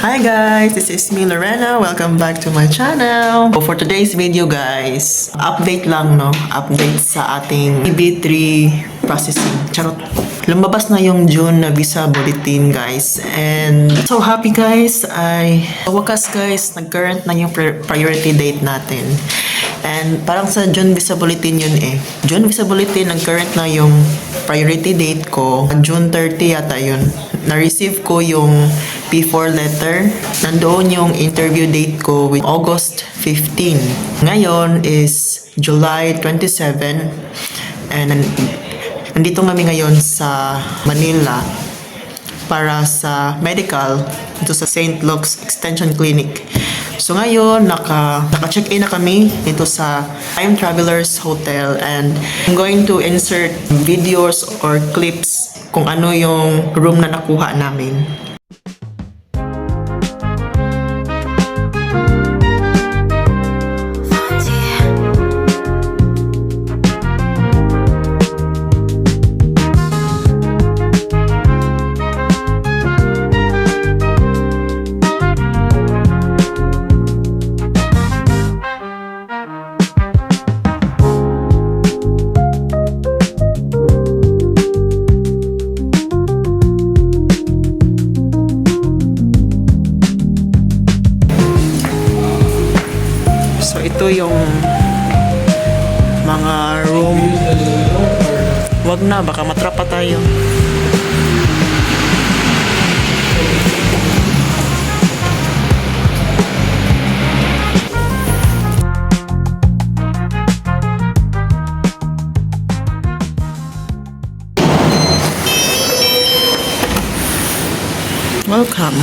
Hi guys, this is me Lorena. Welcome back to my channel. So for today's video guys, update lang no, update sa ating EB3 processing. Charot. Lumabas na yung June na visa bulletin guys, and so happy guys. Wakas guys, nag-current na yung priority date natin. And parang sa June visa bulletin yun eh. June visa bulletin, nag-current na yung priority date ko. June 30 yata yun. Na-receive ko yung P4 letter. Nandoon yung interview date ko with August 15. Ngayon is July 27. And nandito kami ngayon sa Manila para sa medical dito sa St. Luke's Extension Clinic. So ngayon, naka-check-in na kami dito sa Time Travelers Hotel, and I'm going to insert videos or clips kung ano yung room na nakuha namin. So ito yung mga room. Wag na, baka matrapa tayo. Welcome.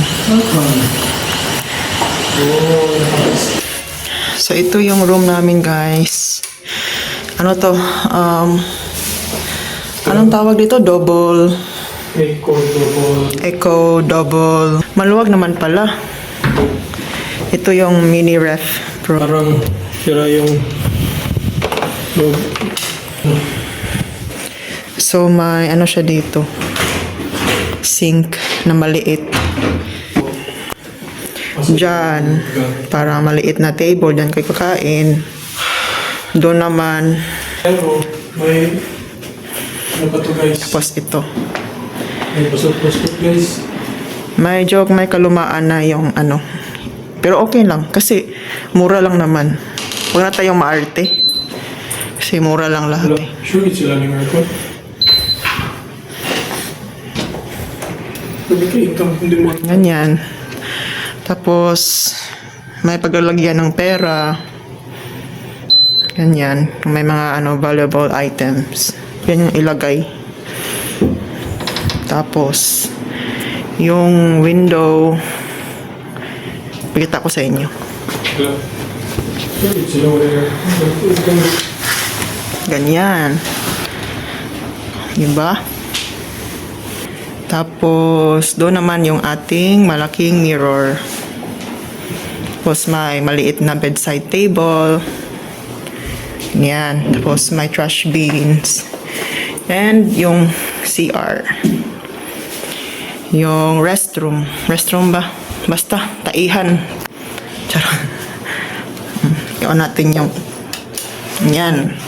So ito yung room namin guys. Ano to? Anong tawag dito? Double. Echo double. Maluwag naman pala. Ito yung mini ref. Parang sira yung So may ano siya dito, sink na maliit. Diyan, para maliit na table, diyan kayo kakain. Doon naman, pero may ano pa to guys? tapos ito. May pasok-pasok guys. Medyo may kalumaan na yung ano. Pero okay lang, kasi mura lang naman. Huwag na tayong maarte. Kasi mura lang lahat Wala, eh. sure it sila ng aircon. Sabi ka income hindi mo. Ganyan. Tapos, may paglalagyan ng pera. Ganyan. May mga valuable items. Yan yung ilagay. Tapos, yung window, pakita ko sa inyo. Wala. Sure it sila wala. Ganyan. Diba? Tapos, doon naman yung ating malaking mirror. Tapos, may maliit na bedside table. Yan. Tapos, may trash bins. And, yung CR. Yung restroom. Restroom ba? Basta, taihan. Charot. Iyon natin yung yan.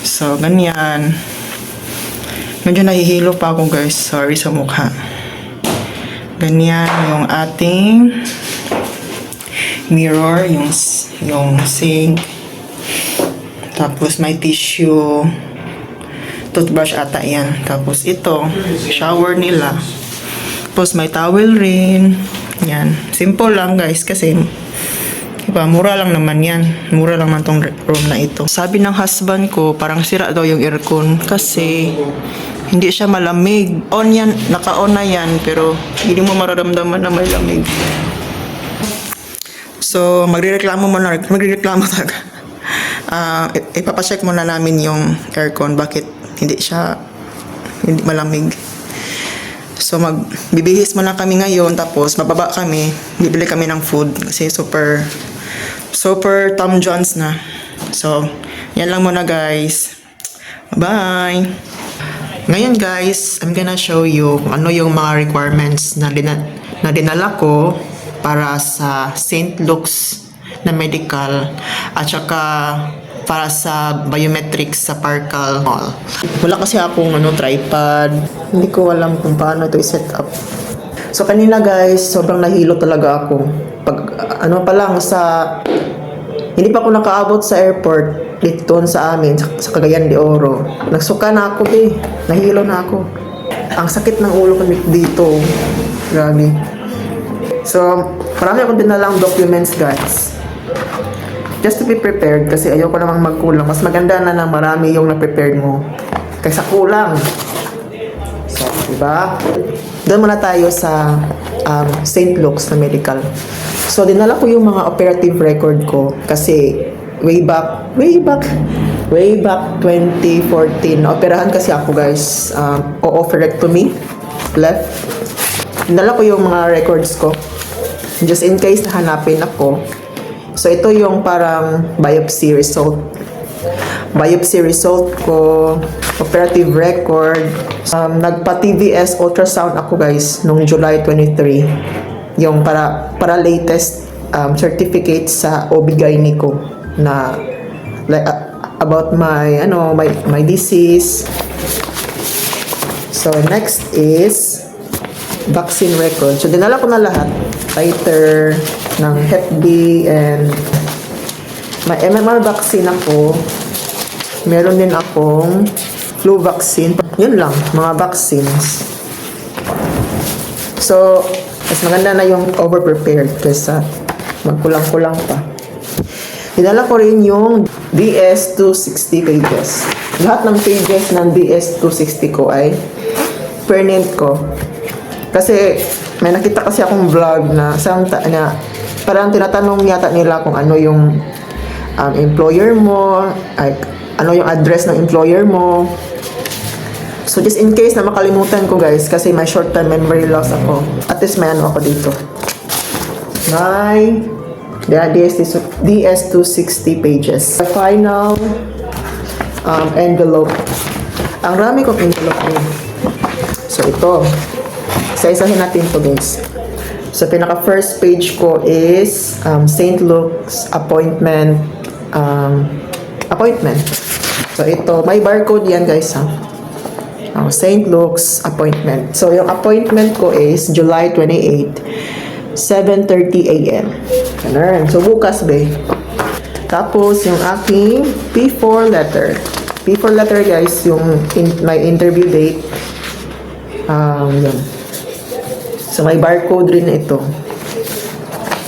So, ganyan. Medyo nahihilo pa ako guys. Sorry sa mukha. Ganyan yung ating mirror, yung sink. Tapos may tissue. Toothbrush ata yan. Tapos ito, shower nila. Tapos may towel rin. Yan. Simple lang guys kasi diba, mura lang naman yan. Mura lang naman tong room na ito. Sabi ng husband ko, parang sira daw yung aircon kasi hindi siya malamig. On yan, naka-on na yan, pero hindi mo mararamdaman na may lamig. So, magrereklamo talaga. Ipapacheck muna namin yung aircon, bakit hindi malamig. So, bibihis muna kami ngayon, tapos mababa kami, bibili kami ng food kasi super Tom Jones na. So, yan lang muna guys. Bye! Ngayon guys, I'm gonna show you kung ano yung mga requirements na na dinala ko para sa St. Luke's na medical at saka para sa biometrics sa Parkal Mall. Wala kasi akong tripod. Hindi ko alam kung paano ito i-set up. So kanina guys, sobrang nahilo talaga ako. Pag pa lang hindi pa ako nakaabot sa airport dito sa amin, sa Cagayan de Oro. Nagsuka na ako nahilo na ako. Ang sakit ng ulo ko dito. Grabe. So, marami akong dinalang documents guys. Just to be prepared kasi ayoko namang magkulang. Mas maganda na marami yung na-prepared mo kaysa kulang. So, diba? Doon muna tayo sa St. Luke's na medical. So, dinala ko yung mga operative record ko kasi way back 2014, operahan kasi ako guys. Oophorectomy, left. Dinala ko yung mga records ko. Just in case nahanapin ako. So, ito yung parang biopsy result. Biopsy result ko, operative record. Nagpa-TVS ultrasound ako guys noong July 23. Yung para latest certificate sa OB-GYN ko na about my disease. So, next is vaccine record. So, dinala ko na lahat. Titer ng Hep B and may MMR vaccine ako. Meron din akong flu vaccine. Yun lang, mga vaccines. So, mas maganda na yung over-prepared kaysa magkulang-kulang pa. Dinala ko rin yung DS-260 pages. Lahat ng pages ng DS-260 ko ay print ko. Kasi may nakita kasi akong vlog na parang tinatanong yata nila kung ano yung employer mo, ano yung address ng employer mo. So just in case na makalimutan ko guys, kasi may short-term memory loss ako, at least may ako dito. May DS-260 pages. The final envelope. Ang rami kong envelope rin. So ito. Isa-isahin natin to guys. So pinaka first page ko is St. Luke's appointment. So ito, may barcode yan guys ha. St. Luke's appointment. So yung appointment ko is July 28, 7:30 a.m. Ganun. So bukas be. Tapos yung aking P4 letter. P4 letter guys, yung my interview date. Yun. So, may barcode rin ito.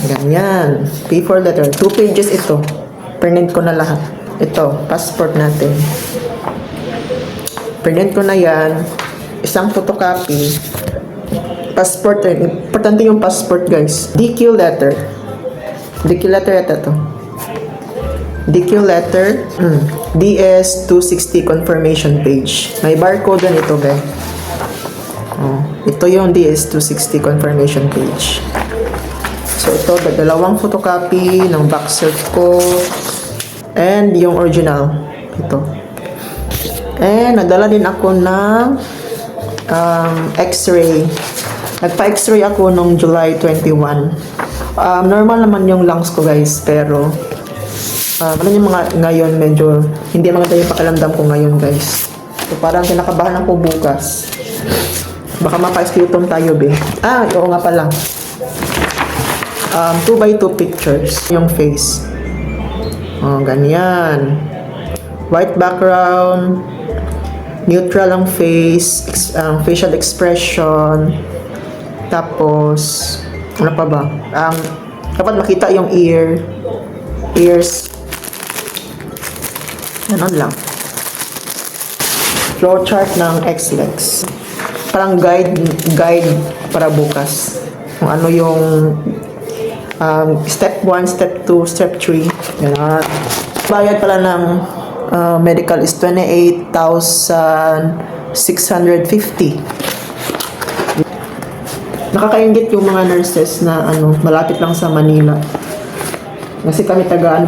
Ganyan. P4 letter. 2 pages ito. Print ko na lahat. Ito, passport natin. Print ko na yan. Isang photocopy. Passport rin. Importante yung passport, guys. DQ letter. DQ letter ito to. DQ letter. DS-260 confirmation page. May barcode na ito, guys. Ito yung DS-260 confirmation page. So, ito, dalawang photocopy ng back cert ko and yung original. Ito. And, nadala din ako ng x-ray. Nagpa-x-ray ako nung July 21. Normal naman yung lungs ko, guys. Pero, ano yung ngayon, medyo hindi maganda yung pakiramdam ko ngayon, guys. So, parang kinakabahan ako bukas. Baka mapa-sputum tayo, be. Oo nga pala. 2x2 pictures. Yung face. Ganyan. White background. Neutral ang face. Facial expression. Tapos, ano pa ba? Dapat makita yung ears. Ganon lang. Flowchart ng XLEX. Parang guide para bukas. Kung ano yung step 1, step 2, step 3. Yan. Bayad pala ng medical is 28,650. Nakakaingit yung mga nurses na malapit lang sa Manila. Kasi kami taga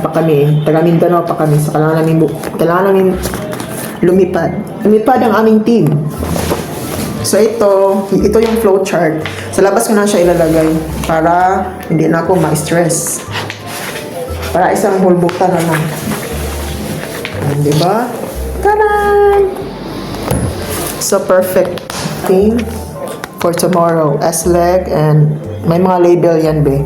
Mindanao pa kami. So kailangan namin lumipad. Lumipad ang aming team. So ito yung flow chart. Sa labas ko na siya ilalagay para hindi na ako ma-stress. Para isang bulbuktan na lang. Ayan, diba? Taran! So perfect thing for tomorrow. S-leg and may mga label yan, be.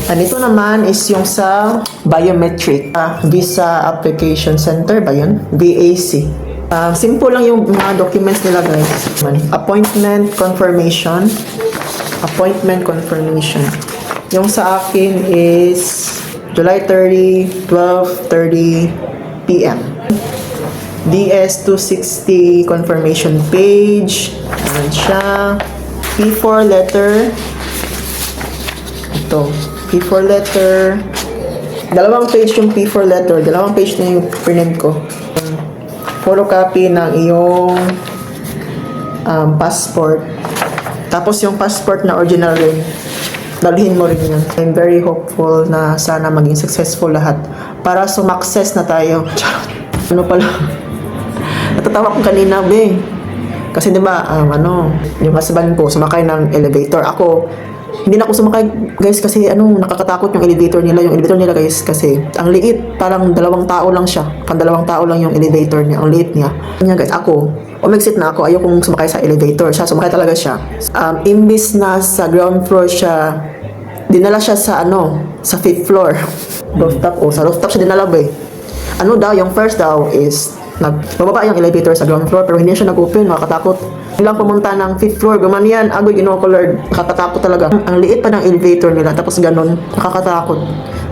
And ito naman is yung sa biometric. Visa Application Center ba yun? VAC. Simple lang yung mga documents nila, guys. Appointment confirmation. Appointment confirmation. Yung sa akin is July 30, 12:30 p.m. DS-260 confirmation page. Ayan siya. P4 letter. Ito. P4 letter. Dalawang page yung P4 letter. Dalawang page na yung print ko. Photocopy ng iyong passport. Tapos yung passport na original rin. Dalhin mo rin yan. I'm very hopeful na sana maging successful lahat. Para sumakses na tayo. Ano pala? Natatawa ko kanina, be. Kasi diba, yung husband ko sumakay ng elevator. Ako, hindi na ako sumakay, guys, kasi nakakatakot yung elevator nila. Yung elevator nila, guys, kasi ang liit. Parang 2 tao lang siya. Pang 2 tao lang yung elevator niya. Ang liit niya. Kanya, guys, ako, umexit na ako. Ayokong sumakay sa elevator. Sumakay talaga siya. Imbis na sa ground floor siya, dinala siya sa sa 5th floor. Rooftop. Sa rooftop siya dinala, ba eh. Yung first daw is nagbababa yung elevator sa ground floor pero hindi siya nag-open, nakakatakot. Ilang pumunta ng 5th floor, guman yan, agoy inocolor, nakakatakot talaga. Ang liit pa ng elevator nila, tapos ganun, nakakatakot.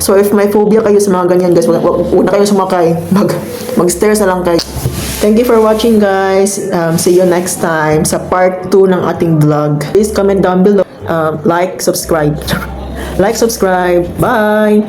So if may phobia kayo sa mga ganyan, guys, wag na kayo sumakay, mag-stairs na lang kayo. Thank you for watching, guys. See you next time sa part 2 ng ating vlog. Please comment down below, like, subscribe. Like, subscribe. Bye!